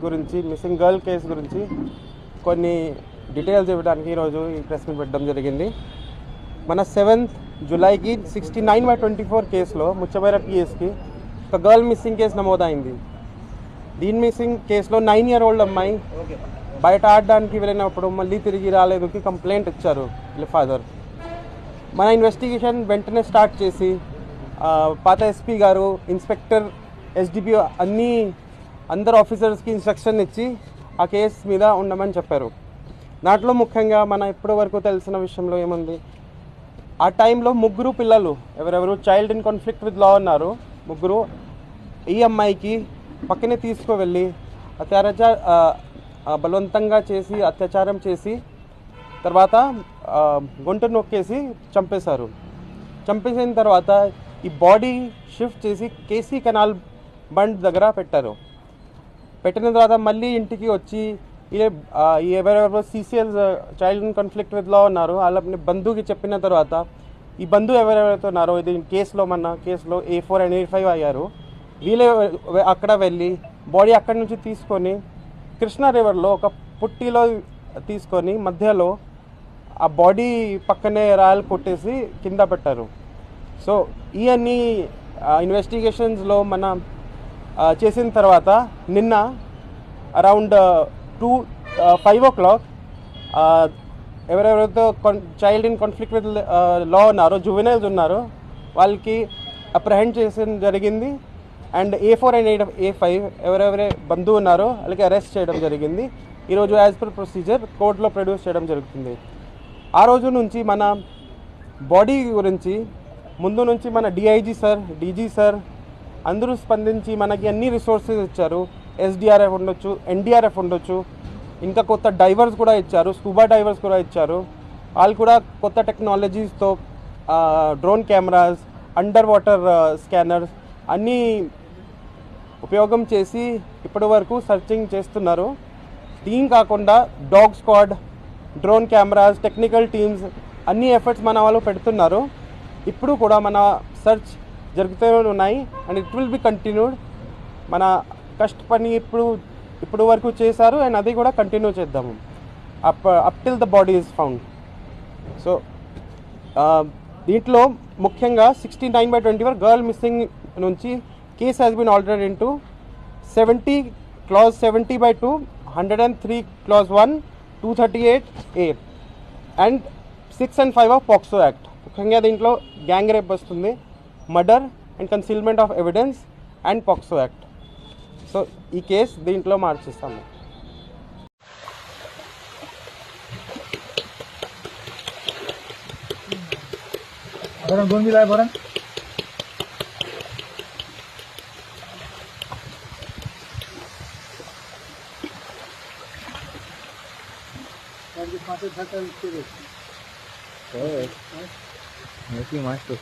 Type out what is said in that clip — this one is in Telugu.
గురించి, మిస్సింగ్ గర్ల్ కేసు గురించి కొన్ని డీటెయిల్స్ ఇవ్వడానికి ఈరోజు ఈ ప్రెస్ మీట్ పెట్టడం జరిగింది. మన 7th జూలైకి 69/24 కేసులో ముచ్చబైర పిఎస్కి ఒక గర్ల్ మిస్సింగ్ కేసు నమోదైంది. దీని మిస్సింగ్ కేసులో 9 year old అమ్మాయి బయట ఆడడానికి వెళ్ళినప్పుడు మళ్ళీ తిరిగి రాలేదుకి కంప్లైంట్ ఇచ్చారు వీళ్ళ ఫాదర్. మన ఇన్వెస్టిగేషన్ వెంటనే స్టార్ట్ చేసి పాత ఎస్పీ గారు, ఇన్స్పెక్టర్, ఎస్డిపిఓ అందరు ఆఫీసర్స్కి ఇన్స్ట్రక్షన్ ఇచ్చి ఆ కేసు మీద ఉండమని చెప్పారు. దాంట్లో ముఖ్యంగా మన ఇప్పటి వరకు తెలిసిన విషయంలో ఏముంది, ఆ టైంలో 3 పిల్లలు ఎవరెవరు child in conflict with law ఉన్నారు. 3 ఈ అమ్మాయికి పక్కనే తీసుకువెళ్ళి బలవంతంగా చేసి అత్యాచారం చేసి తర్వాత గొంతు నొక్కేసి చంపేశారు. చంపేసిన తర్వాత ఈ బాడీ షిఫ్ట్ చేసి కేసీ కెనాల్ బండ్ దగ్గర పెట్టారు. పెట్టిన తర్వాత మళ్ళీ ఇంటికి వచ్చి ఎవరెవరు CCL child in conflict with law ఉన్నారు వాళ్ళ బంధువుకి చెప్పిన తర్వాత ఈ బంధువు ఎవరెవరైతే ఉన్నారో ఇది మన కేసులో A4 and A5 అయ్యారు. వీళ్ళే అక్కడ వెళ్ళి బాడీ అక్కడి నుంచి తీసుకొని కృష్ణా రివర్లో ఒక పుట్టిలో తీసుకొని మధ్యలో ఆ బాడీ పక్కనే రాయలు కొట్టేసి కింద పెట్టారు. సో ఇవన్నీ ఇన్వెస్టిగేషన్స్లో మన చేసిన తర్వాత నిన్న అరౌండ్ 5 o'clock ఎవరెవరైతే child in conflict with law ఉన్నారో, జువెనైల్స్ ఉన్నారో వాళ్ళకి అప్రహెండ్ చేసిన జరిగింది. అండ్ A4 and A5 ఎవరెవరే బంధువు ఉన్నారో వాళ్ళకి అరెస్ట్ చేయడం జరిగింది. ఈరోజు యాజ్ పర్ ప్రొసీజర్ కోర్టులో ప్రొడ్యూస్ చేయడం జరుగుతుంది. ఆ రోజు నుంచి మన బాడీ గురించి ముందు నుంచి మన డిఐజీ సార్, డీజీ సార్ అందరూ స్పందించి మనకి అన్ని రిసోర్సెస్ ఇచ్చారు. SDRF ఉండొచ్చు, NDRF ఉండొచ్చు, ఇంకా కొత్త డైవర్స్ కూడా ఇచ్చారు, స్కూబా డైవర్స్ కూడా ఇచ్చారు. వాళ్ళు కూడా కొత్త టెక్నాలజీస్తో drone cameras, underwater scanners అన్నీ ఉపయోగం చేసి ఇప్పటి వరకు సర్చింగ్ చేస్తున్నారు. దీని కాకుండా dog squad, drone cameras, technical teams అన్ని ఎఫర్ట్స్ మన వాళ్ళు పెడుతున్నారు. ఇప్పుడు కూడా మన సర్చ్ జరుగుతూనే ఉన్నాయి and it will be continued. మన కష్టపడి ఇప్పుడు వరకు చేశారు అండ్ అది కూడా కంటిన్యూ చేద్దాము up till the body is found. So దీంట్లో ముఖ్యంగా 69/24 గర్ల్ మిస్సింగ్ నుంచి case has been altered into 70 clause 70/2, 103 clause 1, 238A and 6 and 5 of POCSO act. ముఖ్యంగా దీంట్లో గ్యాంగ్ రేప్ వస్తుంది, murder and concealment of evidence and POCSO act. So ఈ కేసు దీంట్లో మార్చిస్తాము. Masih masuk.